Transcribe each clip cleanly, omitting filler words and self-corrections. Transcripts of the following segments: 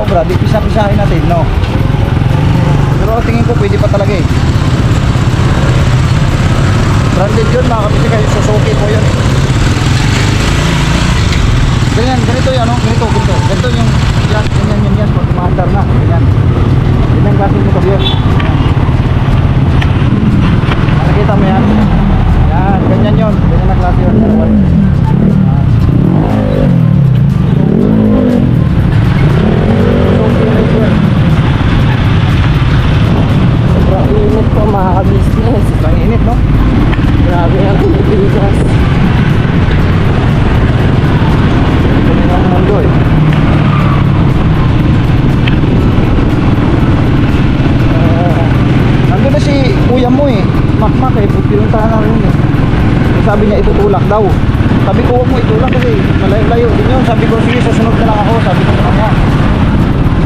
sobra, di pisa-pisahin natin, no? Pero tingin ko pwede pa talaga eh. Branded yun mga kabisnes, kayo Suzuki po yun. Ganyan, ganito yan, no? Ganito yung yan, pag umaandar na, ganyan. Ganyan klaseng motor yun. Nakikita mo yan? Yan, ganyan yun. Ganyan na klase yun. Sobrang init po mga ka-business. Sobrang init, no? Grabe ang Pilipinas. Ganyan ang mundo eh. Nandun na si kuya mo eh. Makmak eh, pinuntahan na rin eh. Sabi niya itutulak daw. Sabi ko huwag mo itulak kasi malayo-layo din yun. Sabi ko sige susunod na lang ako. Sabi ko sa kanya.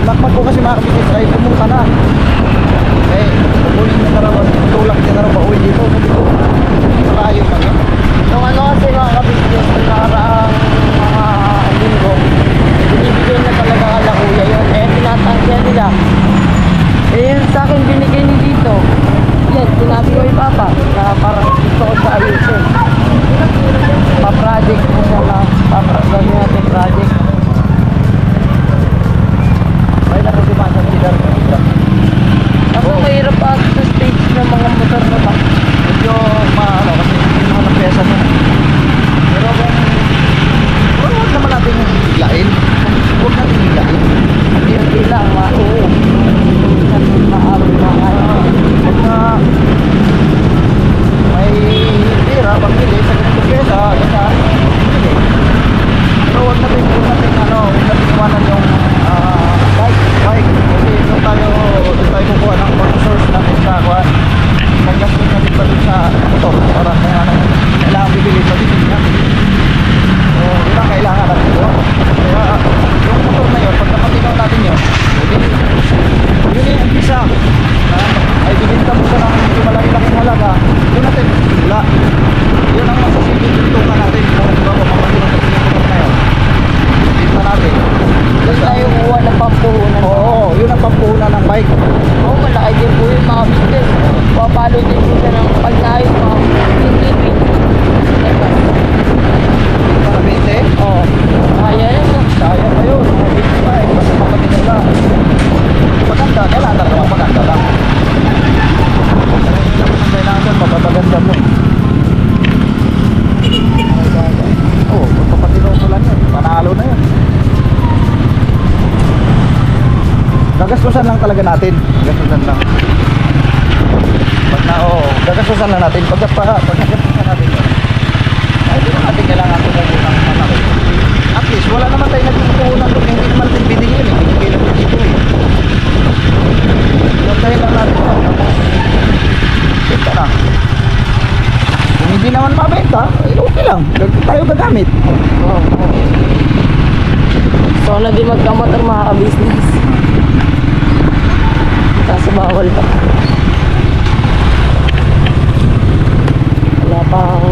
Makmak ko kasi makakabigit ay pumunta na. Eh, uwi niya na raw. Tulak niya na raw pauwi dito. Sabi ko malayo pa yun. Nung ano kasi mga ka-business, nung nakaraang mga linggo, binibigyan na talaga kala kuya yun. Eh, tinatangkya nila. Eh, yun sa akin binigay ni dito. Yan, sinabi ko kay Papa na parang gusto ko sa ayusin. Pa-project mo siya na gawin natin project. May nakasimaan sa sidar. Ako mahirap pa sa stage ng mga motor na ba? Medyo maano kasi hindi naman ang pesa mo. Pero kung huwag naman natin hilain. Huwag natin hilain. Hindi lang, oo. Maaaring na Pag na may pera, pambili sa ganitong pesa, ganyan, pambili. Pero huwag natin iwanan yung bike. Kasi doon tayo kukuha ng source natin sa kuha. Mag-gastos natin pa dun sa motor para kailangan bibili pa bibili natin. So, yun ang kailangan natin ko. Kaya yung motor na yun, pag napatinaw natin yun, yun yung umpisa na ay bibinta mo sa ng medyo malaki-laking halaga, yun natin wala. Yun ang masasigit yung tunga natin. Kung diba kung mapatinaw natin yung motor na yun, bibinta natin. Doon tayo kuha ng pampuhunan. Oo, yun ang pampuhunan ng bike. Oo, malaki din po yung mga business. Papalo din po siya ng pagnayon mga business. Para 20? Oo. Kaya yan. No? Kaya pa yun, mga 25, basta mapatinaw lang. Maganda, kailangan talaga maganda lang. Ang kailangan mapapaganda mo eh. Oo, magpapatinaw mo lang yun, panalo na yun. Gagastusan lang talaga natin. Gagastusan lang. Pag na, gagastusan lang natin. Pag nagastusan natin yun, ay di na natin kailangan ito ng malaki. At least, wala naman tayo nagpupunan doon. Hindi naman natin binigay yun eh. Binigay naman dito eh. Gantahin lang natin yun. Benta na. Kung hindi naman mabenta, okay lang. Tayo gagamit. Oo. Sana di magkamotor mga ka-business. Kaso bawal pa. Wala pang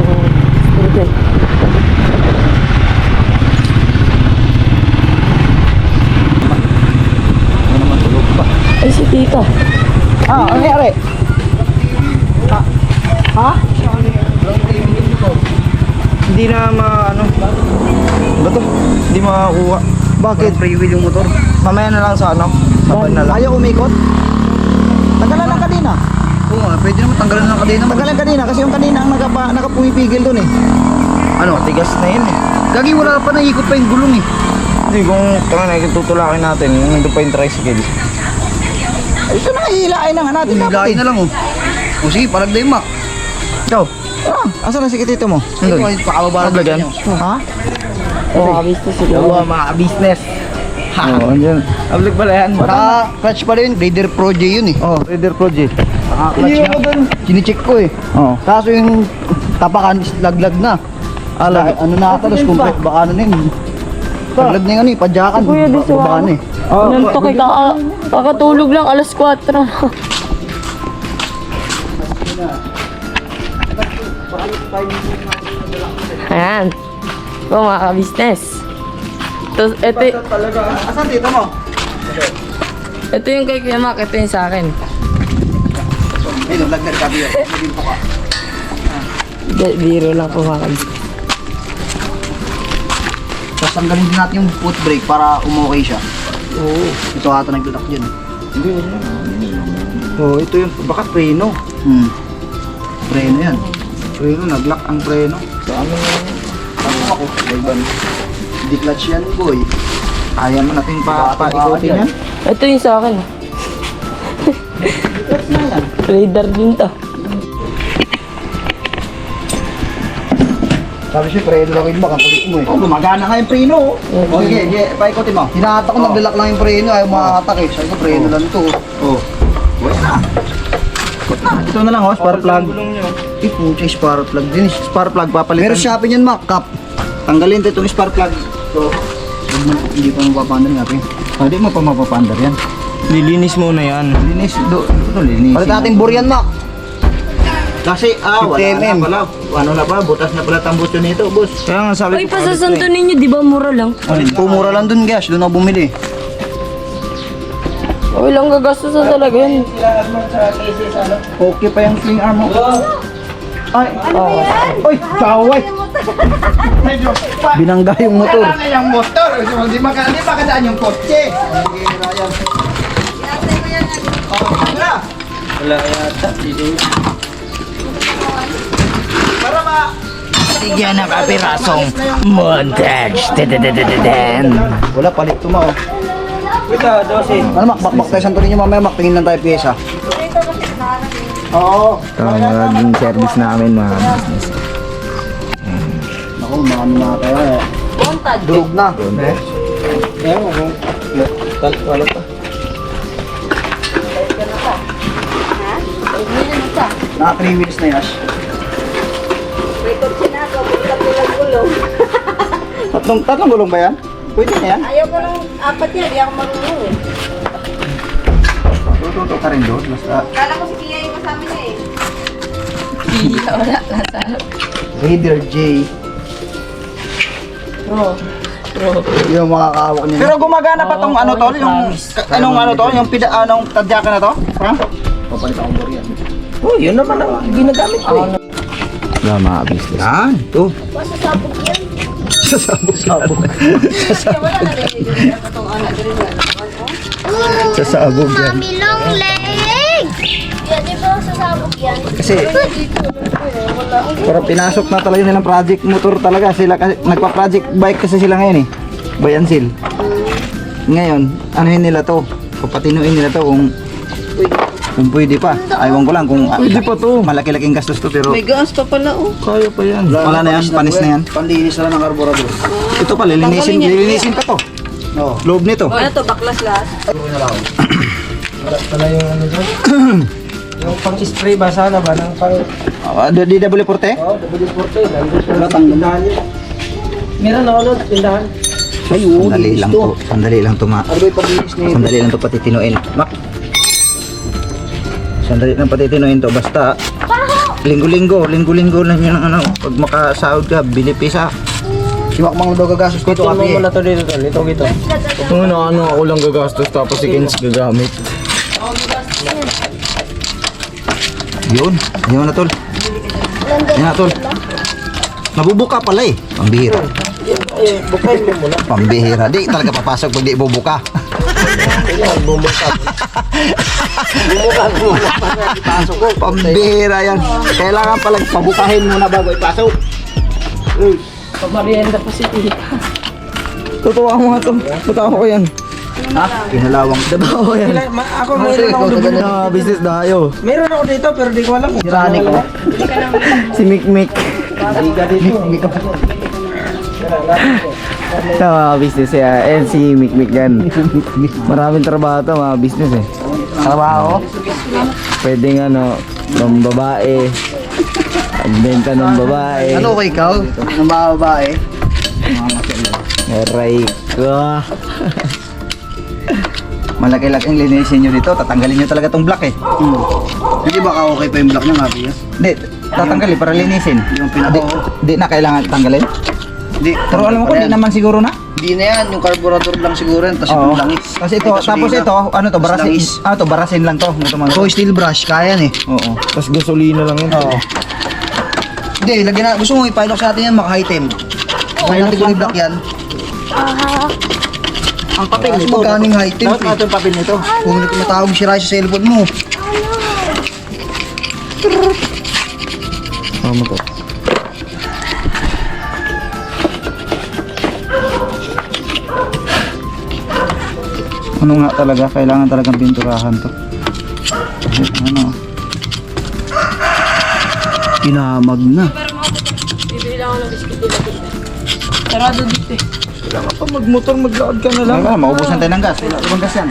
student. Ano naman tulog pa. Ay, si Tita. Ano nangyari? Ha? Hindi na ano ba to? Hindi makakuha. Bakit? Free wheel yung motor. Mamaya na lang sa ano? Saban na lang. Ayaw umikot? Tagalan lang kanina. Oo nga, pwede naman tanggalan lang kanina. Tagalan kanina kasi yung kanina ang nakapumipigil dun eh. Ano? Tigas na yun eh. Gagi wala pa, naikot pa yung gulong eh. Hindi, kung tutulakin natin, yung nandun pa yung tricycle. Ay, so nakahilain na nga natin. Hilain na lang oh. O sige, palagday mo. Ikaw? Asan na si kitito mo? Nandun. Pakababa na Paglagan? Ha? Oo, ka-business siguro. Oo, mga business. Oo, andyan. Ablik pala yan. Naka-clutch pala yun. Raider Pro J yun eh. Oh, Raider Pro J. Naka-clutch na. Chine-check ko eh. Oo. Kaso yung tapakan is laglag na. Ano na ata, tapos complete baka ano na yun. Laglag na yung ano eh, padyakan. Kuya, di siya Baka na eh. Nantok eh, kakatulog lang, alas 4. Ayan. Ito mga ka-business. Ito, Talaga. Asan dito mo? Ito yung kay Kuya Mac, ito yung sa akin. Ayun, vlog na rin kami yun. Hindi po ka. Biro lang po mga kabisnes. Tapos tanggalin din natin yung foot brake para umokay siya. Oo. Ito ata naglalak dyan. Oh, ito yung baka preno. Preno yan. Preno, naglock ang preno. So ano ako? Iban. Hindi clutch yan boy. Ayaw mo natin paikutin yan. Ito yung sa akin. Radar din to. Sabi siya preno lang yun baka kulit mo eh. Oh, gumagana nga yung preno. O sige, paikutin mo. Hinahatak ko naglalak lang yung preno ayaw makakatak eh. Sabi ko preno lang to. Oh. Wala na. Ito na lang oh, spark plug. Eh pucha spark plug din. Spark plug papalitan. Pero Shopee yan Mac, Cap. Tanggalin ito itong spark plug. So, Hindi pa mapapandar nga pre. hindi mo pa mapapandar yan. Lilinis muna yan. Linis, linis. Palit natin buryan Mac. Kasi, wala 50 na mm. pala. Ano na pa, butas na pala tambutso nito, boss. Kaya nga sabi Ay, pasasanto ninyo, di ba mura lang? Pumura lang dun guys, doon ako bumili. Ay, lang gagastos na talaga yun. Okay pa yung swing arm mo. Ay, Okay. Uy, kaway. Binangga yung motor. Wala na yung motor. Hindi makadaan yung kotse. Wala yata. Para ma... Tigyan na kapirasong montage. Wala, palit to Mac. Wait ah, 12. Ano Mac, bakbak tayo santo ninyo mamaya Mac, tingin lang tayo pyesa. Oo. Maging service namin mga business. Ako, marami na tayo eh. Montage. Durog na. Kaya mo kung... Wala pa. Naka 3 wheels na yash. Tatlong gulong ba yan? Pwede na yan? Ayaw ko ng apat yan, di ako marunong eh. Tututo ka rin doon, basta Kala ko si Kia yung kasama niya eh. Wala, nasa ano. Raider J. Bro. Yung makakahawak niya. Pero gumagana pa tong ano to, yung anong ano to, yung anong tadyaka na to? Ha? Papalit akong buryan. Oh, yun naman ang ginagamit ko. Yeah, mga business. Yan, ito. Masasabog yan. Sabog-sabog. Kaya wala na rin yung itong anak rin yan. Sasabog yan. Mami long leg! Yan, di ba sasabog yan? Kasi para pinasok na talaga nilang project motor talaga sila kasi nagpa-project bike kasi sila ngayon eh. Buy and sell. Ngayon, anuhin nila to. Papatinuin nila to kung pwede pa. Aywan ko lang kung pwede pa to. Malaki-laking gastos to pero May gas pa pala oh. kaya pa yan. Wala na yan, panis na yan. Panlinis na lang ng karburador. Ito pa, lilinisin pa to. Oo. Loob nito. Ano to, baklas lahat? Yung pang-spray ba sana ba? Nang pang... DW40? Wala tanggal. Meron ako nun, tindahan. Sandali lang to. Sandali lang to, ma. Ano ba yung paglinis niya? Sandali lang to patitinuin. Mak. Sandali lang patitinuin to. Basta linggo-linggo lang yun ang ano. Pag makasahod ka, bili pisa. Si Mac Mang daw gagastos dito Kutin mo kami eh. muna to dito, tol. Ito, ito. Ano ako lang gagastos tapos si Kens gagamit. Yun. Yun na tol. Yun na tol. Nabubuka pala eh. Pambihira. Eh, bukain mo muna. Pambihira. Di talaga papasok pag di bubuka. Pambihira yan. Kailangan pala pabukahin muna bago ipasok. Pamarienda po si Tita. Tutuwa mo nga to. Tutuwa ko yan. Ha? Kinalawang. Dabaw yan. Ako meron ako dito. Mga business dayo. Meron ako dito pero di ko alam kung Sirani ko. Si Mikmik. Sa mga business yan. Si Mikmik yan. Maraming trabaho to mga business eh. Trabaho. Pwedeng ano, ng babae. Ang benta ng babae. Ano kay ikaw? Ng mga babae? Aray ko. Malaki-laking linisin nyo dito. Tatanggalin nyo talaga tong block eh. Hindi ba okay pa yung block niya nga Pia? Hindi, tatanggalin para linisin. Yung pinaka- Di na kailangan tanggalin. Hindi. Pero alam mo ko, di naman siguro na. Hindi Hindi na yan, yung carburetor lang siguro yan, tapos Oo. yung langis. Kasi ito, Ay, tapos gasolina. ito, ano to, Tapos barasin. langis. Ano to, barasin lang to. Ito mga So, steel brush, kaya yan eh. Oo. Tapos gasolina lang yun. Oo. Hindi, lagyan na, gusto mo i-pilot sa atin yan, maka-item. Kaya natin kung i-block yan. Ang papel Kasi nito. magkaning item Dapat natin yung papel nito. Kung hindi ko matawag si Rai sa cellphone mo. Tama to. Ano nga talaga, kailangan talagang pinturahan to. Ano? Kinamag na. Bibili lang ako ng biscuit nila dito. Sarado dito eh. Kailangan pa magmotor, maglakad ka na lang. Wala, maubusan tayo ng gas. Wala ibang gas yan.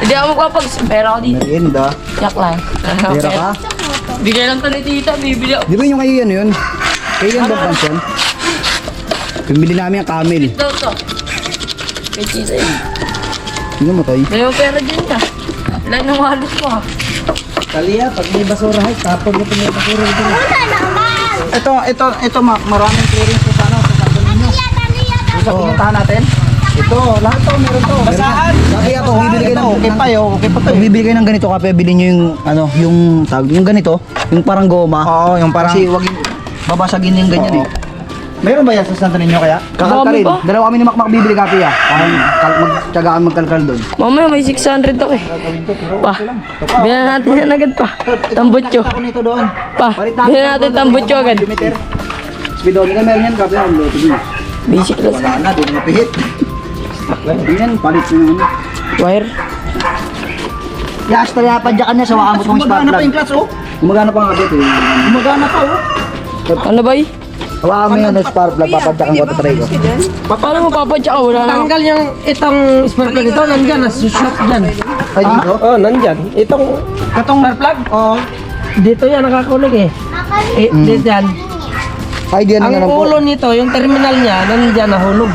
Hindi ako magpapag-pera ako dito. Merienda. Yak lang. Pera ka? Bigay lang to ni tita, bibili ako. Di ba yung kayo yan yun? Kayo yan ba pansin? Pumili namin ang camel. Ito to. Kay tita yun. Tingnan mo tayo. May mga pera dyan ka. Ilan ng walos mo ha. Kalia, pag may basura, hay, tapon mo may basura dito. Ito, maraming clearance sa ano, sa sakto ninyo. Sa pinuntahan natin. Ito, lahat to, meron to. Basahan. Kaya po, bibili kayo ng Okay pa yun, okay pa to. Pag bibili kayo ng ganito, kape, bilhin nyo yung, ano, yung tawag, yung ganito, yung parang goma. Oo, yung parang... Kasi wag yung, babasagin yung ganyan eh. Meron ba yan sa Santo Niño kaya? Kakal ka Dami rin. pa. Dalawa kami ni Makmak bibili kape ah. Magtsagaan magkalkal doon. Mamaya may 600 ako eh. Pa. Bilan natin yan agad pa. Tambutso. Ako nito doon. Pa. Bilan natin tambutso agad. Speedo, hindi ka meron yan kape. Ang loto din. Basic lang. Wala na, di na mapihit. Yan, palit mo naman. Wire. Yas, tala pa dyan niya sa wakamot mong spark Gumagana pa yung plug. clutch, oh. Gumagana pa nga dito. Gumagana pa, oh. Ano ba eh? Hawakan mo yan ng spark plug, papadyakan ko ito try ko. Paano mo papadya ka? Wala na. Tanggal yung itong spark plug ito, nandyan, nasushot dyan. Ay, dito? Oh, nandyan. Itong Katong spark plug? Oo. dito yan nakakulog eh. Dito yan. Ay, di yan Ang nga lang po. ulo nito, yung terminal niya, nandyan nahulog.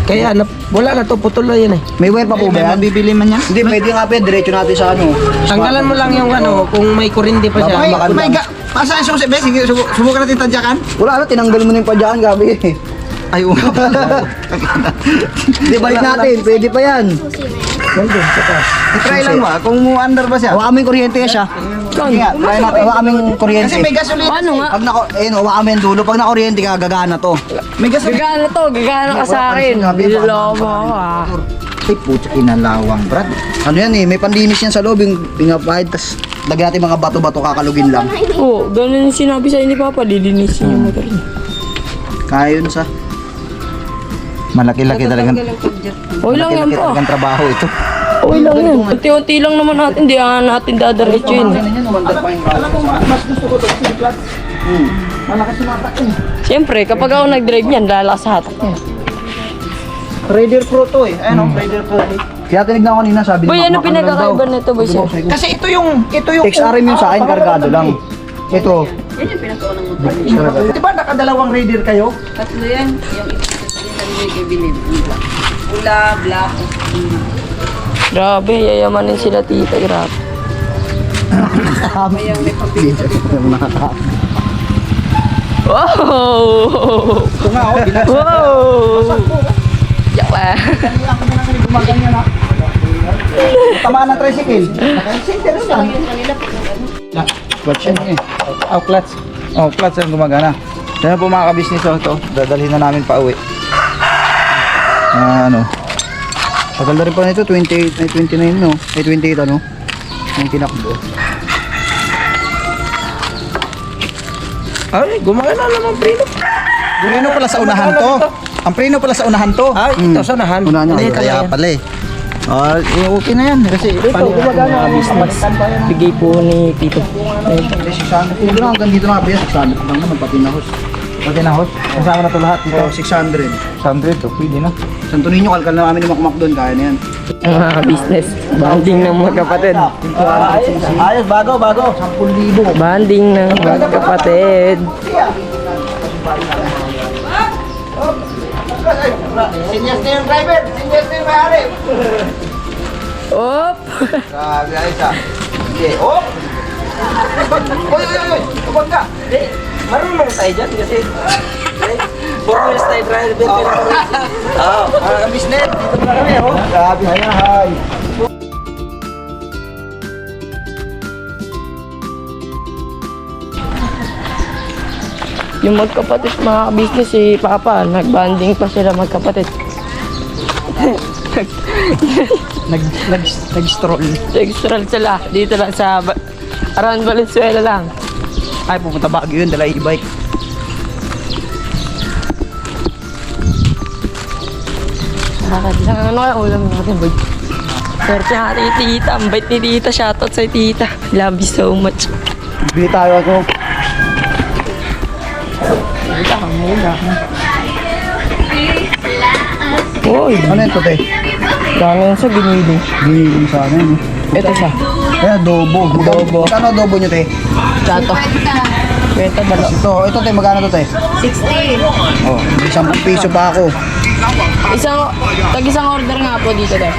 Kaya wala na to, putol na yun eh. May wire pa po ba yan? Mabibili man yan? Hindi, pwede nga pa, diretso natin sa ano. Tanggalan mo lang yung ano, kung may kurindi pa siya. May, Baka may lang. ga... Pasa yung susi, Bes. Sige, subukan natin tadyakan. Wala na, tinanggal mo na yung padyakan, gabi. Ay, oo. Hindi, balik natin, pwede pa yan. I-try lang ba? Kung under ba siya? Hawakan mo yung kuryente siya. Sige nga, try natin. Hawakan mo yung kuryente. Kasi may gasolina. Paano nga? Pag nako, ayun, hawakan mo yung dulo. Pag nakuryente ka, gagana to. May gasolina. Gagana to. Gagana ka sa akin. Bililoko mo ako ah. Ay, puto, inalawang, Brad. Ano yan eh, may pandinis yan sa loob, yung pingapahid, tas lagyan natin mga bato-bato, kakalugin lang. Oo, ganun yung sinabi sa'yo ni Papa. Lilinisin yung motor niya. Kaya yun sa... Malaki-laki talagang... Okay lang yan Malaki-laki pa. talagang trabaho ito. Okay lang yan. Unti-unti lang naman natin. Di natin dadaretso yun. Yan, umandar pa yung kaso. Mas gusto ko ito, kasi flat. Malakas yung matak eh. Siyempre, kapag ako nag-drive niyan, lalakas sa hatak niya. Raider Pro to eh. Ayun, Raider Pro. Kaya tinignan ko kanina, sabi Boy, ano Makmak, lang pinagkakaiba daw. nito, boy? Sir? Kasi ito yung... XRM yun sa akin, kargado lang. Ito, Di ba nakadalawang Raider kayo? Tatlo yan. Yung isa bilib. Pula, black. Grabe, yayamanin sila tita. Grabe. Wow! Ito nga oh, bilas. Wow! Yak ba? Kanina ako na lang gumaganyan ha. Tamaan ng tricycle. Naka-center lang. Clutch yan eh. Oh, clutch. Oh, clutch ang gumagana. Yan po mga kabisnes oh, ito. Dadalhin na namin pa uwi. Ano? tagal na rin pa nito, 28, ay 29 no? Ay 28 ano? Yung tinakbo. Ay, gumagana naman preno. Preno pala sa unahan to. Ang preno pala sa unahan to. Ay, ito sa nahan. Unahan niya. Ay, kaya pala eh. Ah, okay na yan. Kasi Gumagana ang business. Bigay po ni Tito. Hindi, 600. Hindi lang, hanggang dito na kaya 600 lang naman, pati na host. pati na host. Kasama na to lahat dito. Oh, 600. 100 to, pwede na. Santo Niño, kalkal na namin ni Makmak doon, kaya na yan. Ang mga business. Banding ng magkapatid. Ayos, bago. 10,000. Banding ng magkapatid. Sinyas na yung driver. Sinyas na yung may-ari. Op! Grabe, ayos ah. Sige, oh! Oy! Tubag ka! Marunong tayo dyan kasi 4 wheels tayo driver. Mga business, dito na kami, oh. Grabe, hi. Yung magkapatid mga business si Papa, nagbanding pa sila magkapatid. Nag-stroll. Nag-stroll sila dito lang sa around Valenzuela lang. Ay, pupunta Baguio yun, dala e-bike. Bakit lang ano kaya ulam natin boy? Swerte natin yung tita, ang bait ni tita, shoutout sa tita. Love you so much. Bili tayo ako. Uy, Ano yun to, te? dami yun sa binili. Binili sa amin. Ito siya, Ayan, adobo. Adobo. Magkano adobo nyo, te? chato. Kwenta dalo. Ito, te, magkano to, te? 60. Oh, 10 piso pa ako. Tag-isang order nga po dito deh.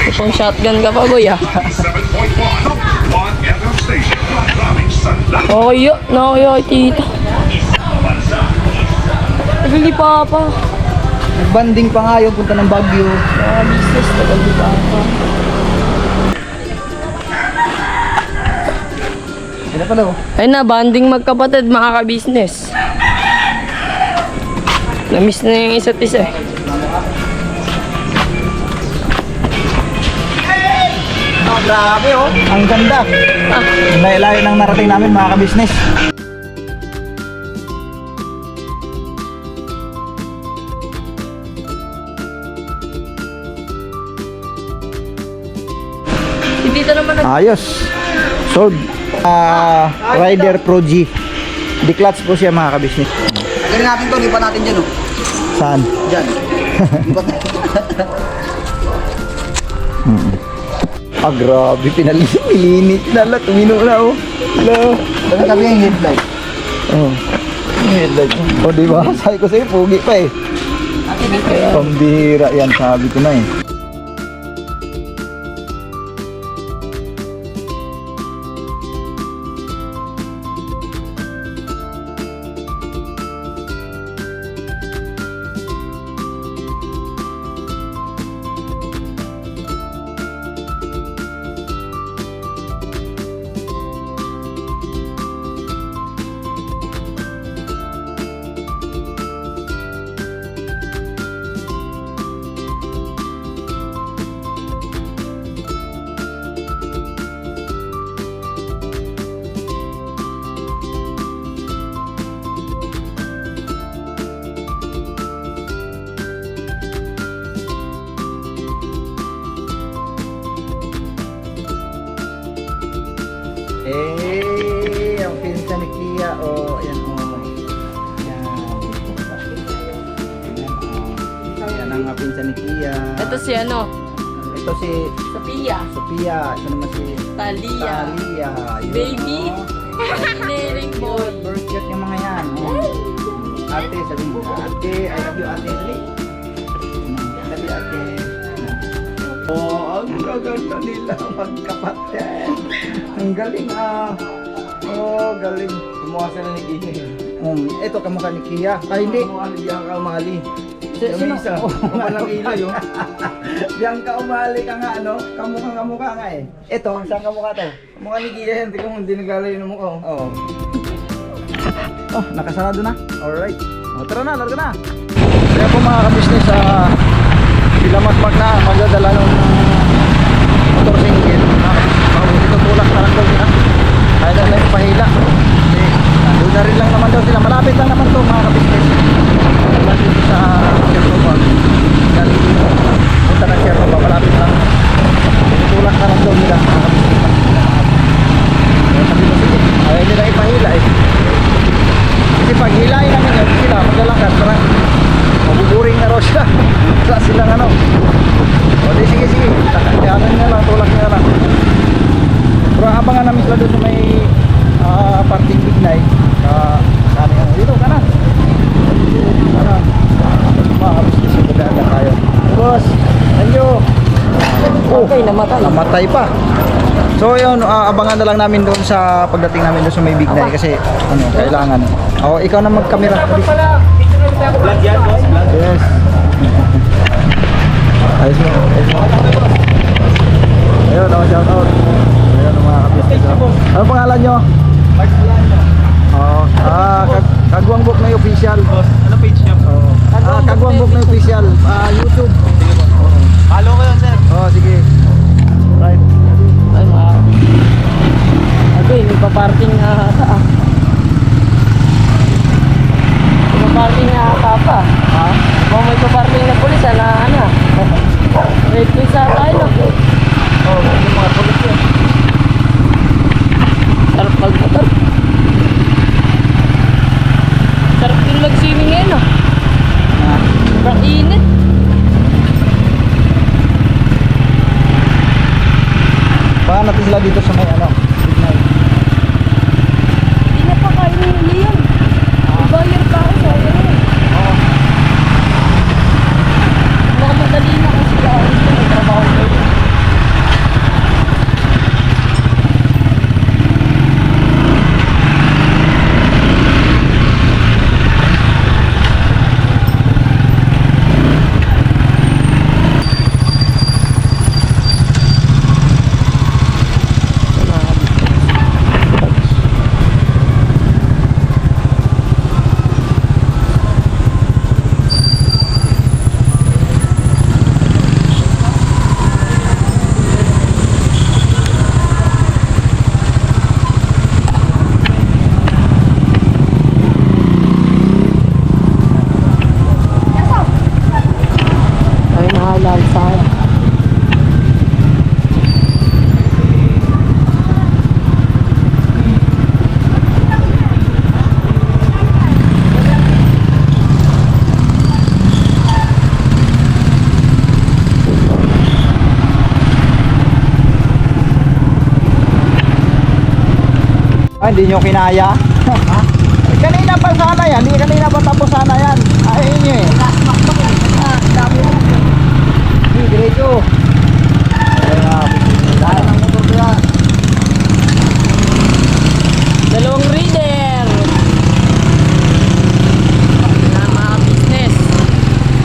Itong shotgun ka pa boy ah. Okay yun, nakakaya kay tita. Tagal ni Papa. Nagbanding pa nga yun, punta ng Baguio. Mga business, tagal ni Papa. Ano pala, oh? Ayun na, banding magkapatid, mga ka-business. Namiss na yung isa't isa eh. Oh, grabe, oh. Ang ganda. Layo-layo ng narating namin, mga ka-business. Si tita naman Ayos. Sold. Rider Pro G. Di-clutch po siya, mga ka-business. Gawin natin to, lipat natin dyan, oh. Saan? Dyan. Lipat natin. Ah, grabe. Pinilinit na lang. Tumino na, oh. Hello. Dami kami yung headlight. Oh. Headlight. Oh, di ba? Sabi ko sa'yo, pugi pa eh. Pambira yan, sabi ko na eh. Ang pinsan ni Kia, oh, ayan, oh. Ayan. Ayan ang pinsan ni Kia. ito si ano, Ito si Sophia, Sophia. Ito naman si Talia, Talia. Yun, baby, oh. engineering boy. Very cute yung mga yan. Oh. Ate, sabihin mo. Ate, I love you, ate. Dali. Dali, ate. Oh, ang gaganda nila magkapatid. Ang galing ah. Oh, galing. Kumuha sila ni Kiki. Ito kamukha ni Kia. Ay, hindi. Kumuha ni Bianca Umali. Sino? Yung isa. Oh, Walang ilay yun. Bianca Umali ka nga, ano? Kamukha nga eh. Ito, saan kamukha to? Mukha ni Kia yan. Tingnan mo, hindi naglalay yung mukha. Oo. Oh, nakasarado na. Alright. O, tara na, larga na. Kaya po mga ka-business, sila magpag na magdadala ng motor single. Ito tulak na lang daw nila. Kaya na lang pahila. Kasi doon na rin lang naman daw sila. Malapit lang naman to mga ka-business. Malapit sa Sherpa. Galing dito. Punta na Sherpa, malapit lang. Tulak na lang daw nila mga ka-business. Sabi ko, sige, ayaw nila ipahila eh. Kasi pag hilain namin yun, sila maglalangkat, parang mabuburing na raw sila. Wala silang ano. O di sige, ano nila lang, tulak nila lang. Pero abangan namin sila doon sa may parting Bignay. Sabi nga, dito ka na. Makakabis kasi maganda tayo. Boss, thank you. Okay, namatay. Namatay pa. So yun, abangan na lang namin doon sa pagdating namin doon sa may Big Nine kasi ano, kailangan. Oh, ikaw na mag-camera. Vlog yan, boss. Vlog. Yes. Ayos mo. Ayun, shout out. Ayun, mga kabisnes. Ano pangalan nyo? Kagwang Book na yung official. Ano page niya? Kagwang Book na yung official. YouTube. Follow ko yun, sir. Sige. Right. Ay, okay, may paparking na ata ah. May paparking na ata pa. Ha? Kung may paparking na pulis, na ano? Wait, please sa tayo. Oh, yung mga pulis yun. Sarap pagmotor. Sarap yung mag-swimming ngayon ah. Sobrang init. Baka natin sila dito sa may ano, Big Nine. Hindi na pa kayo nili yun. Ibayar pa ako sa iyo. Baka madali na kasi kahit may trabaho ngayon. Ay, nahalal sa akin. Hindi nyo kinaya? Kanina pa sana yan. Hindi kanina pa tapos sana yan. Ayun nyo eh. Hindi, diretso. Dahil ang motor ko yan. Dalawang reader. Na mga business.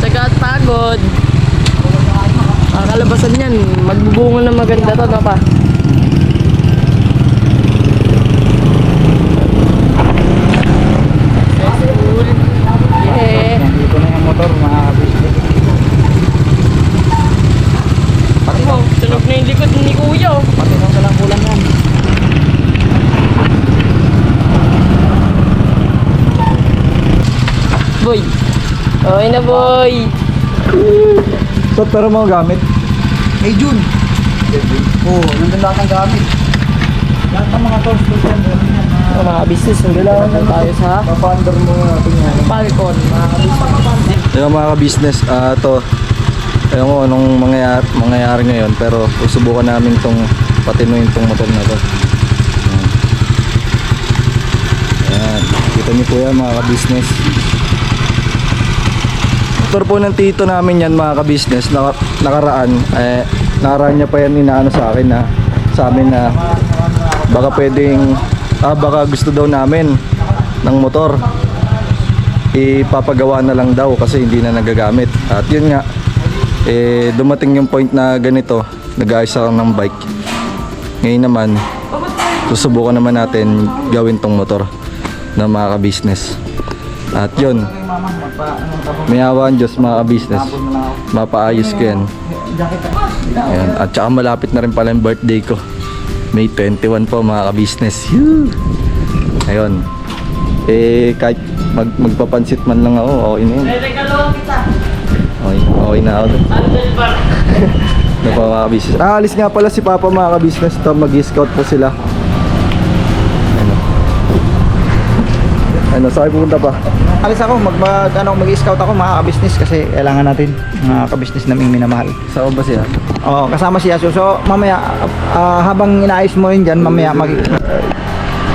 Tsaga at pagod. Ang kalabasan yan, magbubunga na maganda to, no pa? Yeah. Nandito na yung motor, mga business. Pati mo, tunog na yung likod ni Kuya. Oh. Pati nung salang kulang yan. Boy. Okay na, boy. So, pero mo gamit? May June. Oo, nandun lahat ng gamit. Lahat ng mga tools ko yan. Mga business, nandun lang tayo sa Papaandar mo natin yan. Falcon. Mga business. Yung mga ka-business, ito, ayun ko anong mangyayari ngayon, pero susubukan namin itong patinuin itong motor na to. Ayan, kita niyo po yan mga ka-business. Motor po ng tito namin yan mga ka-business, nakaraan niya pa yan inaano sa akin na sa amin na baka pwedeng, baka gusto daw namin ng motor ipapagawa na lang daw kasi hindi na nagagamit. At yun nga, dumating yung point na ganito, nag-aayos ako ng bike. Ngayon naman, susubukan naman natin gawin tong motor na mga ka-business. At yun, may awa ang Diyos mga ka-business, mapaayos ko yan. Ayan. At saka malapit na rin pala yung birthday ko, May 21 po mga ka-business. Ayun, kahit magpapansit man lang ako, okay na yun. Okay na ako. Ano pa mga ka-business? Alis nga pala si Papa mga ka-business. Mag-scout po sila. Ano, saan pupunta pa? Alis ako, mag-scout ako mga ka-business kasi kailangan natin mga ka-business naming minamahal. Saan ba siya? Oo, kasama siya. So mamaya, habang inaayos mo yun dyan, mamaya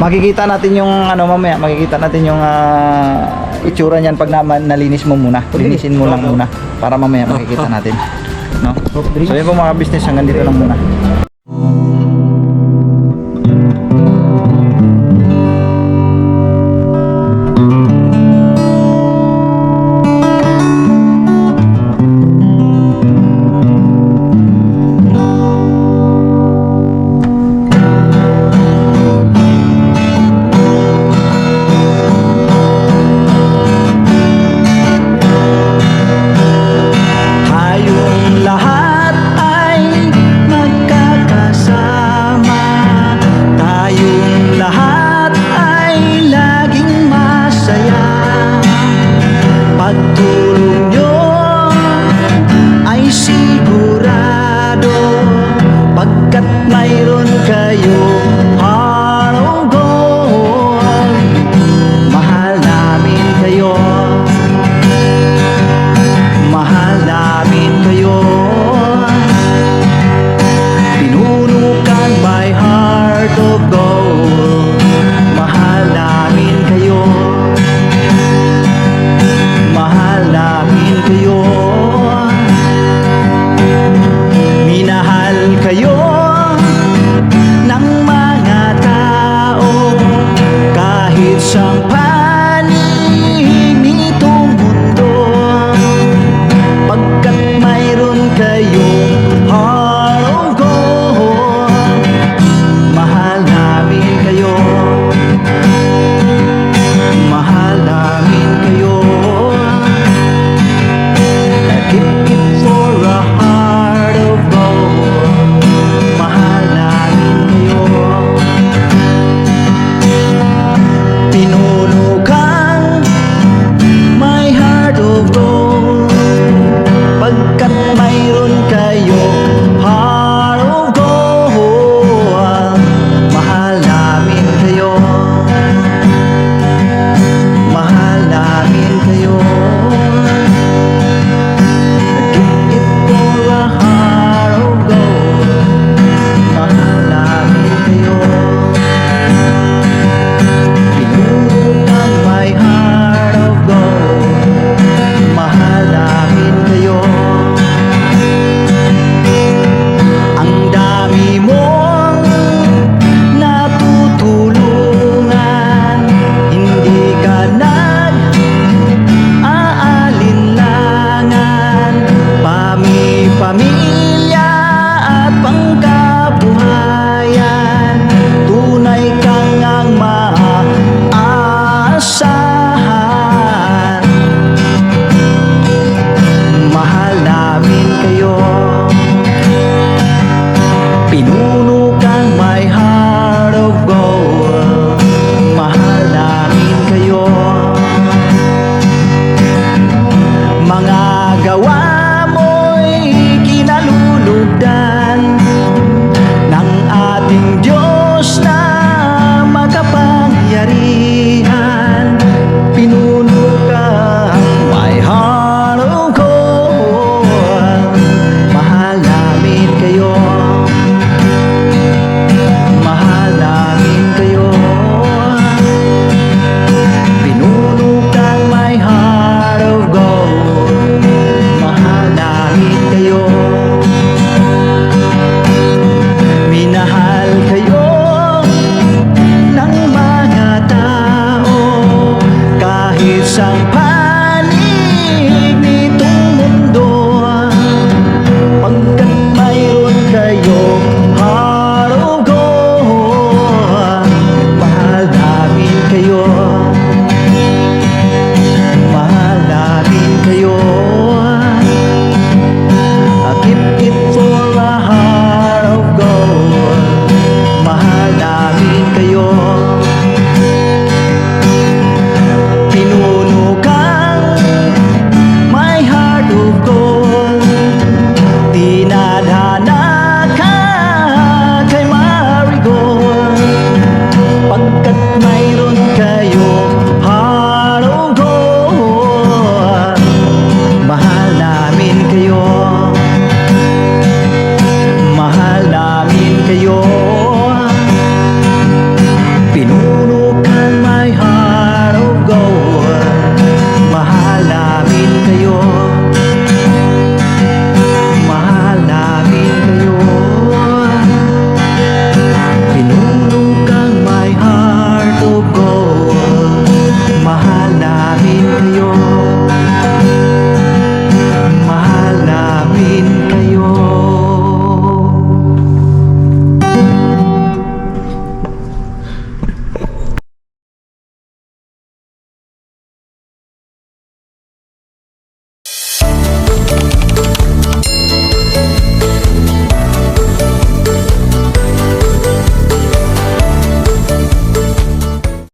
makikita natin yung mamaya makikita natin yung itsura niyan pag nalinis mo muna. Linisin mo lang muna para mamaya makikita natin, no? So yun po mga business, hanggang dito lang muna. isang